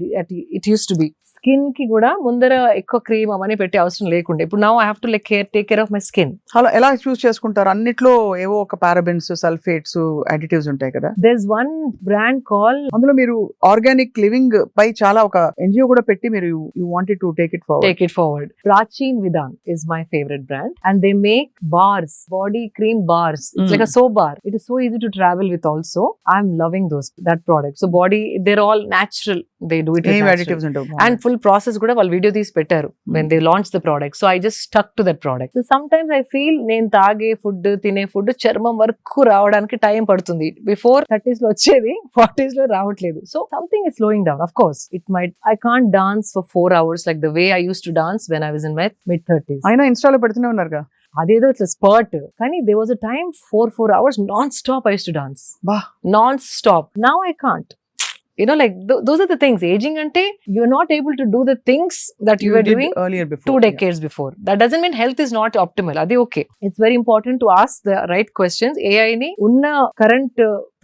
it used to be. Skin కి కూడా ముందర ఎక్కువ క్రీమ్ అవన్నీ పెట్టే అవసరం లేకుండా ఇప్పుడు now I have to like take care of my skin. అలా ఎలా చూస్ చేసుకుంటారు? అన్నిట్లో ఏవో ఒక పారాబెన్స్, సల్ఫేట్స్, అడిటివ్స్ ఉంటాయి కదా. there's one brand called అందులో మీరు ఆర్గానిక్ లివింగ్ పై చాలా ఒక ఎన్జిఓ కూడా పెట్టి మీరు you wanted to take it forward. Prachin Vidan is my favorite brand and they make bars, body cream bars. It's like a soap bar. It is so easy to travel with also. I'm loving that product. So body, they're all natural. They do it with ఏం natural. Additives ఉంటాయి And full process కూడా వాళ్ళు video తీసి పెట్టారు when they launched the product. So I just stuck to that product. So sometimes I feel నేను తాగే food, తినే food చర్మం వరకు రావడానికి టైం పడుతుంది. బిఫోర్ 30s లో వచ్చేది 40s లో రావట్లేదు. So something is slowing down. Of course, I can't dance for 4 hours like the way I used to dance when I was in my mid-30s. అయినా ఇన్స్టాలో పెడుతూనే ఉన్నారుగా. అదేదో ఇట్లా స్పర్ట్, కానీ there was a time 4 hours non-stop I used to dance. Bah. Non-stop. Now I can't. You know, like those are the things. Aging ante you're not able to do the things that you were did doing earlier before. 2 decades before. That doesn't mean health is not optimal. Adi okay. It's very important to ask the right questions. AI ni unna current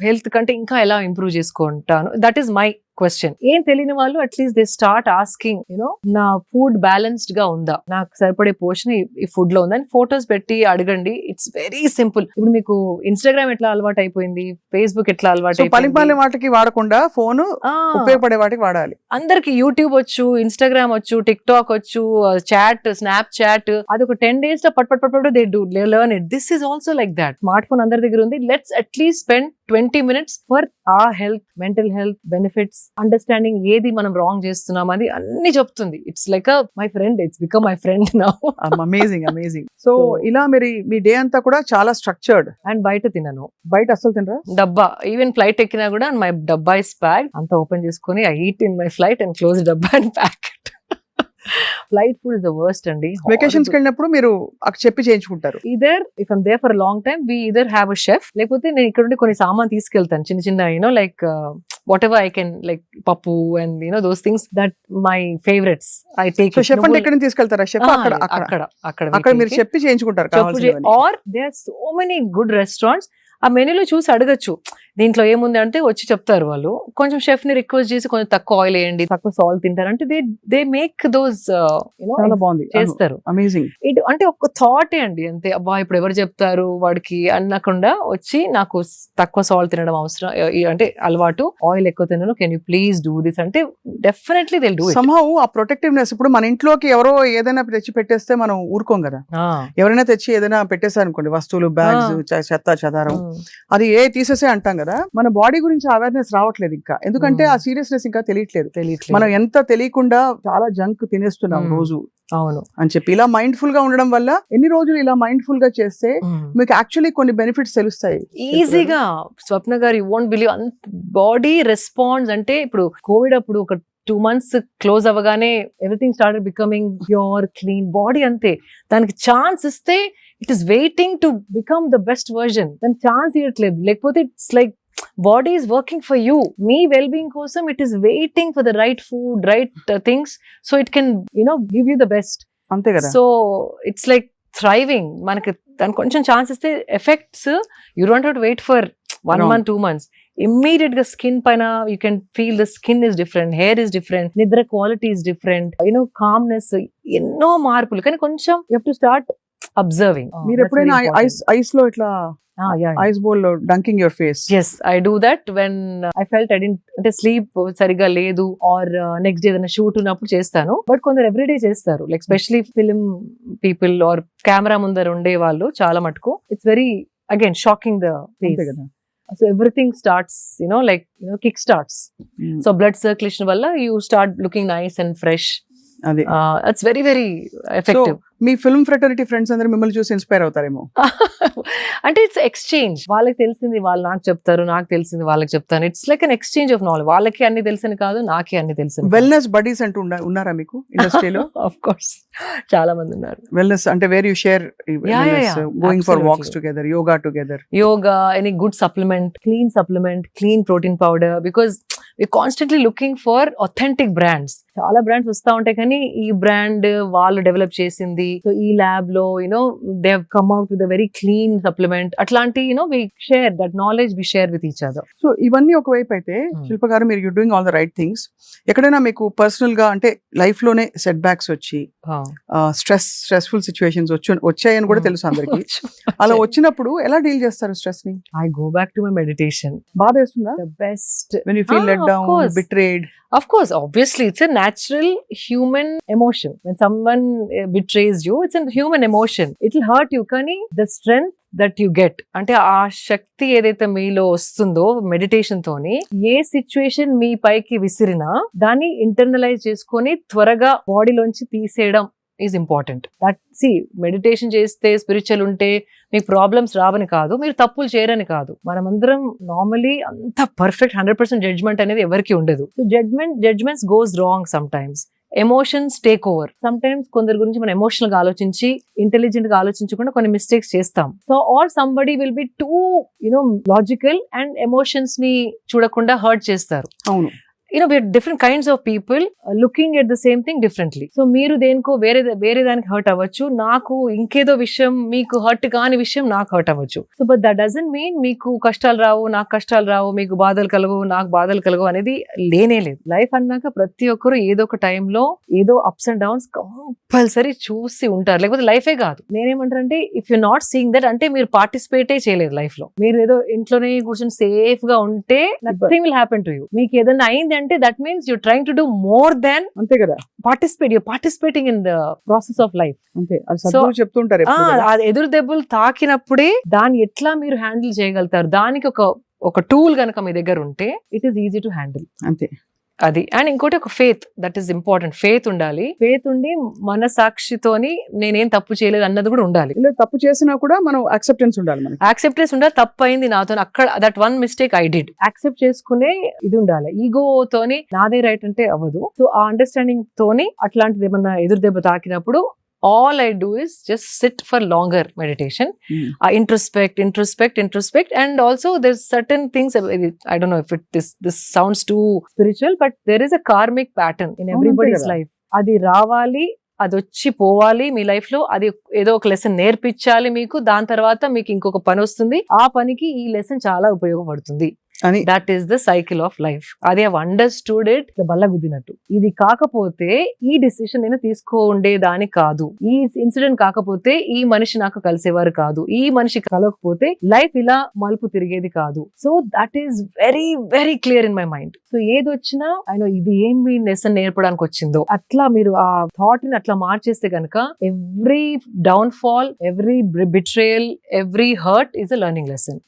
health kante inka ela improve chesukontanu. That is my question. ఏం తెలియని వాళ్ళు at least they start asking, you know, నా food balanced గా ఉందా, నాకు సరిపడే పోషణ ఈ ఫుడ్ లో ఉందా అని ఫోటోస్ పెట్టి అడగండి. It's very simple. ఇప్పుడు మీకు ఇన్స్టాగ్రామ్ ఎట్లా అలవాటు అయిపోయింది, ఫేస్బుక్ ఎట్లా అలవాటు పలిపాలి వాటికి వాడకుండా ఫోన్ ఉపయోగపడే వాటికి వాడాలి. అందరికి యూట్యూబ్ వచ్చు, ఇన్స్టాగ్రామ్ వచ్చు, టిక్ టాక్ వచ్చు, చాట్, స్నాప్ చాట్, అది ఒక 10 days లో పట్ they do learn it. This is also like that. Smart phone అందరి దగ్గర ఉంది. Let's at least spend 20 minutes for our health, mental health benefits, understanding ఏది మనం రాంగ్ చేస్తున్నాం అది అన్ని చెప్తుంది. It's like my friend, it's become my friend now. Amazing. So ఇలా మీ డే అంతా కూడా చాలా స్ట్రక్చర్డ్. అండ్ బయట తినను. బయట అసలు తినరా? డబ్బా, ఈవెన్ ఫ్లైట్ ఎక్కినా కూడా మై డబ్బా ఇస్ ప్యాక్డ్. అంతా ఓపెన్ చేసుకుని I eat in my flight and close dabba and pack it. Flight food is the worst అండి. వెకేషన్స్ కి వెళ్ళినప్పుడు మీరు చెప్పి చేయించుకుంటారు. Either if I'm there for long time we either have a chef, లేకపోతే నేను ఇక్కడ నుండి కొన్ని సామాన్ తీసుకెళ్తాను, చిన్న you know like whatever I can, like pappu and you know those things that my favorites I take. So chef అంటే ఎక్కడ నుంచి తీసుకెళ్తారా? షెఫ్ అక్కడ మీరు చెప్పి చేయించుకుంటారు కావాల్సినవి. Or there are so many good restaurants, ఆ మెనూలో చూసి అడగచ్చు దీంట్లో ఏముంది అంటే వచ్చి చెప్తారు వాళ్ళు. కొంచెం షెఫ్ ని రిక్వెస్ట్ చేసి కొంచెం తక్కువ ఆయిల్ వేయండి, తక్కువ సాల్ట్ తింటారు అంటే దే మేక్ దోస్ చేస్తారు. అమేజింగ్. ఇటు అంటే ఒక థాట్ అండి అంతే. అబ్బా ఇప్పుడు ఎవరు చెప్తారు వాడికి అనకుండా వచ్చి నాకు తక్కువ సాల్ట్ తినడం అవసరం అంటే అలవాటు, ఆయిల్ ఎక్కువ తినను, can you please do this అంటే definitely they do it. Somehow a protectiveness. ఇప్పుడు మన ఇంట్లోకి ఎవరో ఏదైనా తెచ్చి పెట్టేస్తే మనం ఊరుకోం కదా. ఎవరైనా తెచ్చి ఏదైనా పెట్టేశారు అనుకోండి, వస్తువులు, బ్యాగ్స్, చెత్త చెదారం, అది తీసేసే అంటాం కదా. మన బాడీ గురించి అవేర్నెస్ రావట్లేదు ఇంకా, ఎందుకంటే ఆ సీరియస్నెస్ ఇంకా తెలియట్లేదు. మనం ఎంత తెలియకుండా చాలా జంక్ తినేస్తున్నాం రోజు. అవును అని చెప్పి ఇలా మైండ్ ఫుల్ గా ఉండడం వల్ల ఎన్ని రోజులు ఇలా మైండ్ ఫుల్ గా చేస్తే మీకు యాక్చువల్లీ కొన్ని బెనిఫిట్స్ తెలుస్తాయి ఈజీగా. స్వప్న గారు, you won't believe, body response అంటే ఇప్పుడు కోవిడ్ అప్పుడు ఒక 2 months క్లోజ్ అవ్వగానే everything started becoming pure, clean body. అంతే, దానికి ఛాన్స్ ఇస్తే it is waiting to become the best version. దానికి ఛాన్స్ ఇవ్వట్లేదు. లేకపోతే it's like body is working for you, మీ వెల్ బీయింగ్ కోసం it is waiting for the right food, right things, so it can you know give you the best. అంతే కదా. So it's like thriving. మనకి దానికి కొంచెం chance ఇస్తే effects you don't have to wait for 1 month 2 months. Immediate గా skin పైన you can feel the skin is different, hair is different, నిద్ర quality is different, you know calmness, ఎన్నో మార్పులు. కానీ కొంచెం you have to start observing. మీరు ఎప్పుడైనా ice లో ఇట్లా ఐస్ బౌల్ లో dunking your face? yes I do that when I felt I didn't అంటే స్లీప్ సరిగా లేదు ఆర్ నెక్స్ట్ డే ఏదైనా షూట్ ఉన్నప్పుడు చేస్తాను. బట్ కొందరు ఎవ్రీడే చేస్తారు, like specially film people are camera ముందర ఉండే వాళ్ళు చాలా మటుకు. It's very again shocking the face. So everything starts, kick starts. So blood circulation valla you start looking nice and fresh. It's very very effective. So, me film fraternity friends అందరూ మిమ్మల్ని చూసి inspire అవుతారేమో. అంటే it's exchange. వాళ్ళకి తెలిసింది వాళ్ళు నాకు చెప్తారు, నాకు తెలిసింది వాళ్ళకి చెప్తాను. It's like an exchange of knowledge. వాళ్ళకి అన్ని తెలిసిన కాదు, నాకే అన్ని తెలిసిన. వెల్నెస్ బడీస్ అంటూ ఉన్నారా మీకు ఇండస్ట్రీలో? ఆఫ్ కోర్స్ చాలా మంది ఉన్నారు. వెల్నెస్ అంటే where you share going for walks together, yoga together. Yoga, any good supplement, clean protein powder, because we constantly looking for authentic brands. చాలా బ్రాండ్స్ వస్తా ఉంటాయి కానీ ఈ బ్రాండ్ వాళ్ళు డెవలప్ చేసింది, సో ఈ ల్యాబ్ లో you know they have come out with a very clean supplement, అట్లాంటి you know we share that knowledge, we share with each other. So ఇవన్నీ ఒకవైపు అయితే శిల్ప గారు మీరు you doing all the right things. ఎక్కడైనా మీకు పర్సనల్ గా అంటే లైఫ్ లోనే సెట్ బ్యాక్స్ వచ్చి స్ట్రెస్ఫుల్ సిచ్యువేషన్స్ వచ్చాయని కూడా తెలుసు అందరికి. అలా వచ్చినప్పుడు ఎలా డీల్ చేస్తారు స్ట్రెస్ ని? I go back to my meditation. బాధ వేస్తుందా? The best. When you feel let of down, course. betrayed. Of course, obviously, it's a natural human emotion. When someone betrays you, it's a human emotion. It will hurt you, kani the strength that you get, అంటే ఆ శక్తి ఏదైతే మీలో వస్తుందో meditation తోని, ఏ situation మీ పైకి విసిరినా దాన్ని internalise చేసుకొని త్వరగా బాడీలోంచి తీసేయడం ఈజ్ ఇంపార్టెంట్. దట్ సి మెడిటేషన్ చేస్తే, స్పిరిచువల్ ఉంటే మీకు ప్రాబ్లమ్స్ రావని కాదు, మీరు తప్పులు చేయరని కాదు. మనమందరం నార్మలీ అంత పర్ఫెక్ట్ 100% జడ్జ్మెంట్ అనేది ఎవరికి ఉండదు. So judgements goes wrong sometimes. Emotions take over. Sometimes కొందరి గురించి మనం ఎమోషనల్ గా ఆలోచించి, ఇంటెలిజెంట్ గా ఆలోచించకుండా కొన్ని మిస్టేక్స్ చేస్తాం. So or somebody will be too logical and emotions ని చూడకుండా హర్ట్ చేస్తారు. అవును. we're different kinds of people looking at the same thing differently. So మీరు దేనికో వేరే దానికి హర్ట్ అవ్వచ్చు, నాకు ఇంకేదో విషయం, మీకు హర్ట్ కాని విషయం నాకు హర్ట్ అవ్వచ్చు. So but that doesn't mean మీకు కష్టాలు రావు, నాకు కష్టాలు రావు, మీకు బాధలు కలగవు, నాకు బాధలు కలగవు అనేది లేనే లేదు. లైఫ్ అన్నాక ప్రతి ఒక్కరు ఏదో ఒక టైంలో ఏదో అప్స్ అండ్ డౌన్స్ కంపల్సరీ చూసి ఉంటారు, లేకపోతే లైఫే కాదు. నేనేమంటారంటే if you not seeing that, అంటే మీరు పార్టిసిపేటే చేయలేదు లైఫ్ లో. మీరు ఏదో ఇంట్లోనే కూర్చొని సేఫ్ గా ఉంటే nothing will happen to you. మీకు ఏదైనా అయింది అంటే that means you're trying to do more than అంతే కదా, you're participating in the process of life. అంతే. అది సద్గురు చెప్తుంటారు ఎప్పుడు కదా. ఆ ఎదురు దెబ్బలు తాకినప్పుడే దాన్ని ఎట్లా మీరు హ్యాండిల్ చేయగలుగుతారు, దానికి ఒక టూల్ గనక మీ దగ్గర ఉంటే it is easy to handle. అంతే. అది. అండ్ ఇంకోటి ఒక faith, that is important. Faith ఉండాలి. ఫేత్ ఉండి మన సాక్షితోని నేనేం తప్పు చేయలేదు అన్నది కూడా ఉండాలి. ఇలా తప్పు చేసినా కూడా మనం యాక్సెప్టెన్స్ ఉండాలి, మనకి యాక్సెప్టెన్స్ ఉండాలి. తప్పు అయింది నాతో, అక్కడ that one mistake I did, accept చేసుకునే ఇది ఉండాలి. ఈగో తోని నాదే రైట్ అంటే అవ్వదు. సో ఆ అండర్స్టాండింగ్ తోని అట్లాంటిది ఏమన్నా ఎదురు దెబ్బ తాకినప్పుడు all I do is just sit for longer meditation. Introspect, and also there's certain things, I don't know if this sounds too spiritual, but there is a karmic pattern in everybody's life. అది రావాలి, అది వచ్చి పోవాలి మీ life లో. అది ఏదో ఒక lesson నేర్పించాలి మీకు. దాని తర్వాత మీకు ఇంకొక పని వస్తుంది, ఆ పనికి ఈ లెసన్ చాలా ఉపయోగపడుతుంది. That is the cycle of life. అది హావ్ అండర్స్టూడ్ ఇట్ బల్ల గుద్దినట్టు. ఇది కాకపోతే ఈ డిసిషన్ నేను తీసుకోండేదాని కాదు, ఈ ఇన్సిడెంట్ కాకపోతే ఈ మనిషి నాకు కలిసేవారు కాదు, ఈ మనిషి కలవకపోతే లైఫ్ ఇలా మలుపు తిరిగేది కాదు. So that is very very clear in my mind. So ఏది వచ్చినా ఆయన ఇది ఏమి లెసన్ నేర్పడానికి వచ్చిందో అట్లా మీరు ఆ థాట్ ని అట్లా మార్చేస్తే కనుక every down fall, every betrayal, every hurt is a learning lesson.